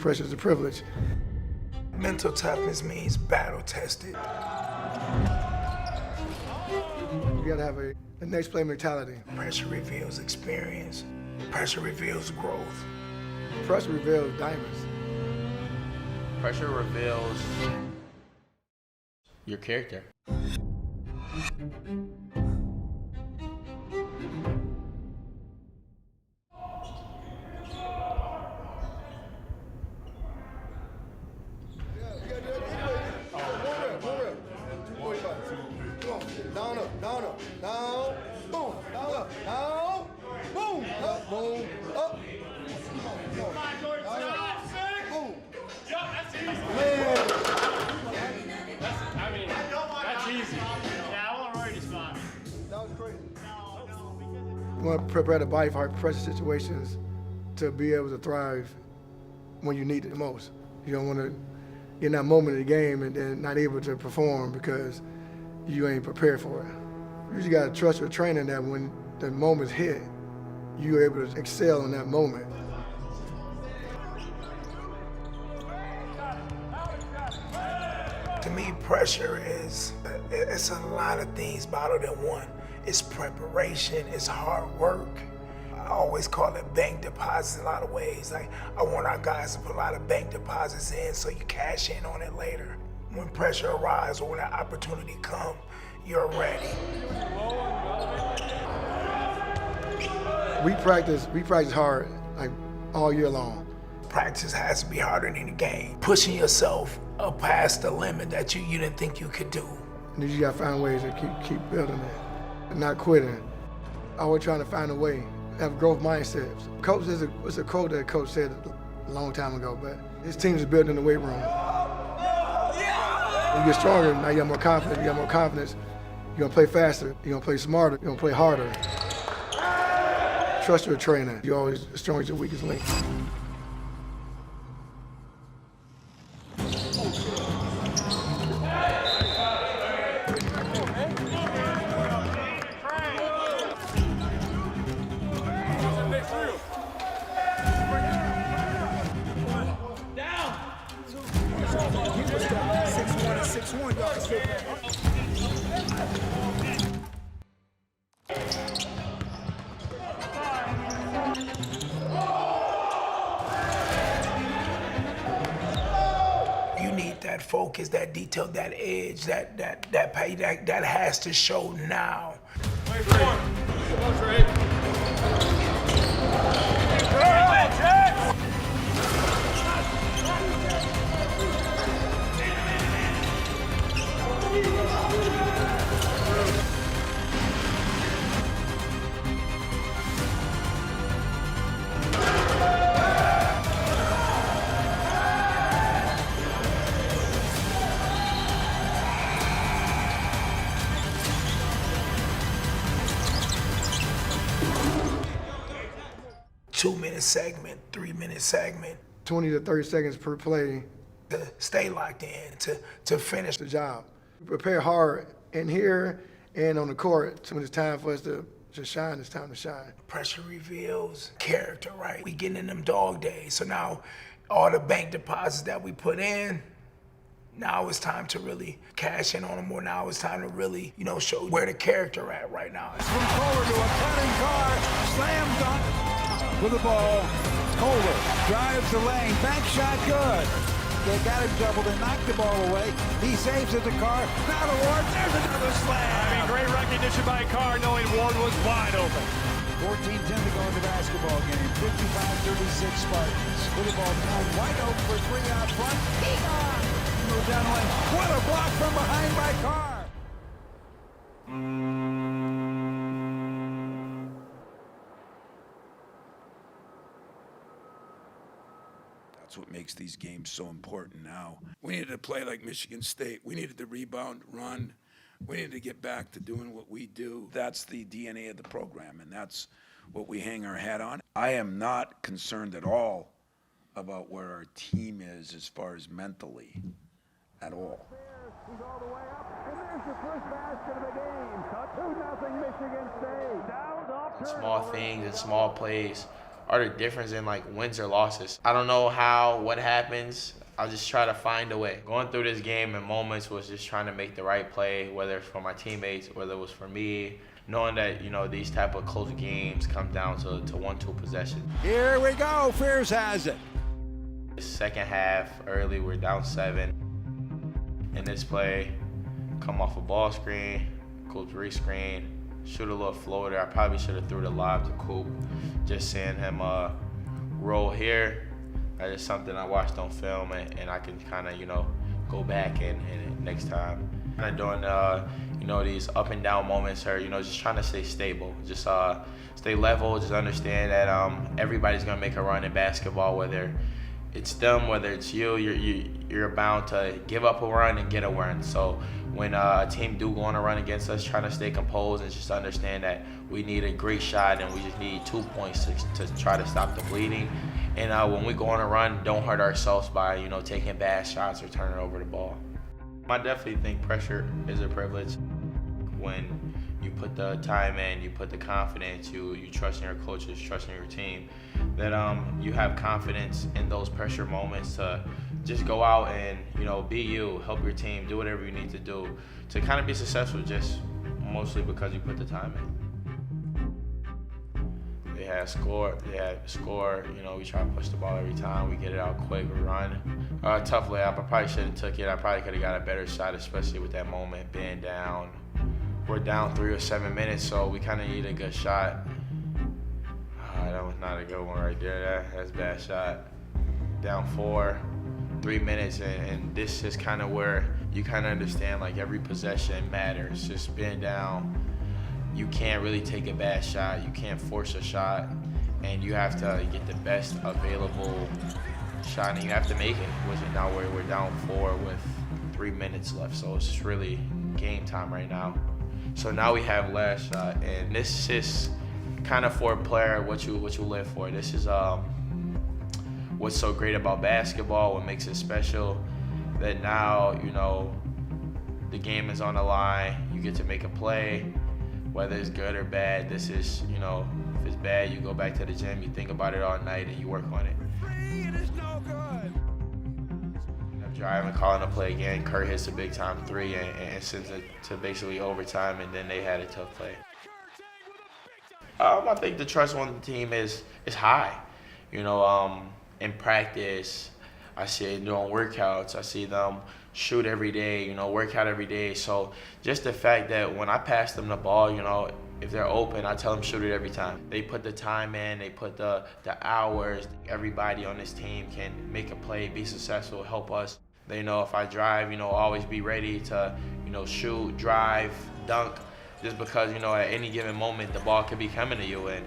Pressure is a privilege. Mental toughness means battle tested. You gotta have a next play mentality. Pressure reveals experience. Pressure reveals growth. Pressure reveals diamonds. Pressure reveals your character. You want to prepare the body for high pressure situations to be able to thrive when you need it the most. You don't want to get in that moment of the game and then not able to perform because you ain't prepared for it. You just got to trust your training that when the moment's hit, you're able to excel in that moment. To me, pressure it's a lot of things bottled in one. It's preparation, it's hard work. I always call it bank deposits in a lot of ways. Like, I want our guys to put a lot of bank deposits in so you cash in on it later. When pressure arises or when that opportunity comes, you're ready. We practice hard, like, all year long. Practice has to be harder than the game. Pushing yourself up past the limit that you didn't think you could do. And you gotta find ways to keep building it and not quitting. Always trying to find a way, have growth mindset. Coach is a quote that Coach said a long time ago, but his teams are built in the weight room. When you get stronger, now you got more confidence, you're gonna play faster, you're gonna play smarter, you're gonna play harder. Trust your trainer. You're always as strong as your weakest link. You need that focus, that detail, that edge, that pay, that has to show now. Two-minute segment, 3-minute segment. 20 to 30 seconds per play. To stay locked in, to finish the job. Prepare hard in here and on the court. When it's time for us to shine, it's time to shine. Pressure reveals character, right? We getting in them dog days. So now all the bank deposits that we put in, now it's time to really cash in on them more. Now it's time to really, show where the character at right now. From forward to a cutting car, slam dunk. With the ball, 𝐀𝐫𝐭𝐒𝐜𝐢𝐞𝐳𝐜 drives the lane, back shot good. They got him doubled and knocked the ball away. He saves at the car, now to Ward, there's another slam. Great recognition by Carr knowing Ward was wide open. 14-10 to go in the basketball game, 55-36 Spartans. With the ball now wide open for three out front. Move down the lane, what a block from behind by Carr. That's what makes these games so important now. We needed to play like Michigan State. We needed to rebound, run. We needed to get back to doing what we do. That's the DNA of the program, and that's what we hang our hat on. I am not concerned at all about where our team is as far as mentally, at all. He's all the way up, and there's the first basket of the game. 2-0 Michigan State. Small things and small plays are the difference in like wins or losses. I don't know what happens. I'll just try to find a way. Going through this game in moments was just trying to make the right play, whether it's for my teammates, whether it was for me. Knowing that, you know, these type of close games come down to 1-2 possessions. Here we go, Fears has it. Second half, early, we're down 7. In this play, come off a ball screen, Coop re-screen, shoot a little floater. I probably should have threw the lob to Coop. Just seeing him roll here, that is something I watched on film, and I can kind of, you know, go back and next time. Kind of doing, you know, these up and down moments, or, you know, just trying to stay stable, just stay level, just understand that everybody's gonna make a run in basketball, whether it's them, whether it's you, you're bound to give up a run and get a run. So when a team do go on a run against us, trying to stay composed and just understand that we need a great shot and we just need 2 points to try to stop the bleeding. And when we go on a run, don't hurt ourselves by, you know, taking bad shots or turning over the ball. I definitely think pressure is a privilege. When you put the time in, you put the confidence, you trust in your coaches, trust in your team, that you have confidence in those pressure moments to just go out and, you know, be you, help your team, do whatever you need to do to kind of be successful, just mostly because you put the time in. They had score, you know, we try to push the ball every time, we get it out quick, we run. Tough layup, I probably should have took it, I probably could have got a better shot, especially with that moment being down. We're down 3 or 7 minutes, so we kind of need a good shot. That was not a good one right there, that's a bad shot. Down 4, 3 minutes, and this is kind of where you kind of understand like every possession matters. Just being down, you can't really take a bad shot, you can't force a shot, and you have to get the best available shot, and you have to make it, which is now where we're down 4 with 3 minutes left, so it's just really game time right now. So now we have last shot, and this is kind of for a player what you live for. This is what's so great about basketball, what makes it special, that now, you know, the game is on the line, you get to make a play, whether it's good or bad. This is, you know, if it's bad, you go back to the gym, you think about it all night, and you work on it. It is no good. Driving, calling a play again. Kurt hits a big time 3 and sends it to basically overtime, and then they had a tough play. I think the trust on the team is high. You know, in practice, I see it doing workouts. I see them shoot every day, you know, work out every day. So just the fact that when I pass them the ball, you know, if they're open, I tell them shoot it every time. They put the time in, they put the hours. Everybody on this team can make a play, be successful, help us. They know if I drive, you know, always be ready to, you know, shoot, drive, dunk, just because, you know, at any given moment, the ball could be coming to you, and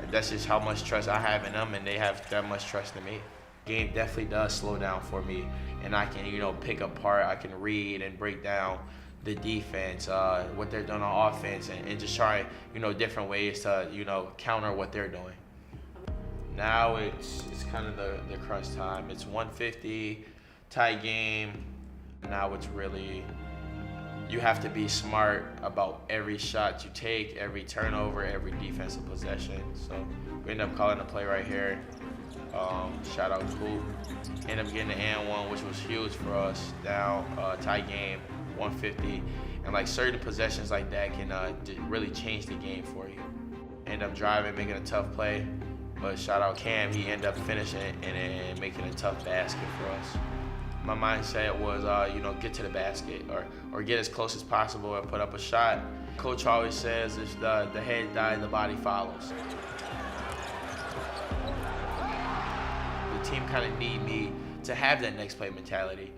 that's just how much trust I have in them, and they have that much trust in me. Game definitely does slow down for me, and I can, you know, pick apart, I can read and break down the defense, what they're doing on offense, and just try, you know, different ways to, you know, counter what they're doing. Now it's kind of the crunch time. It's 150, tight game. Now it's really, you have to be smart about every shot you take, every turnover, every defensive possession. So we end up calling a play right here. Shout out Coop. End up getting the and one, which was huge for us. Down, tight game, 150. And like certain possessions like that can really change the game for you. End up driving, making a tough play. But shout out Cam, he ended up finishing it and making a tough basket for us. My mindset was, you know, get to the basket or get as close as possible and put up a shot. Coach always says, if the head dies, the body follows. The team kind of need me to have that next play mentality.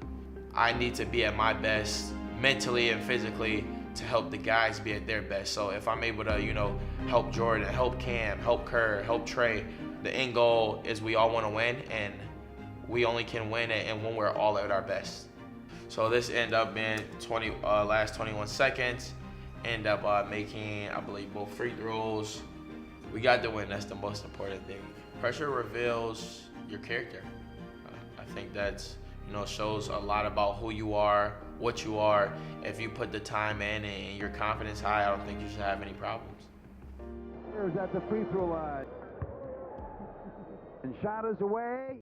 I need to be at my best mentally and physically to help the guys be at their best. So if I'm able to, you know, help Jordan, help Cam, help Kerr, help Trey, the end goal is we all want to win, and we only can win it and when we're all at our best. So this ended up being last 21 seconds. End up making, I believe, both free throws. We got the win. That's the most important thing. Pressure reveals your character. I think that's, you know, shows a lot about who you are, what you are. If you put the time in and your confidence high, I don't think you should have any problems. Here's at the free throw line. shot is away.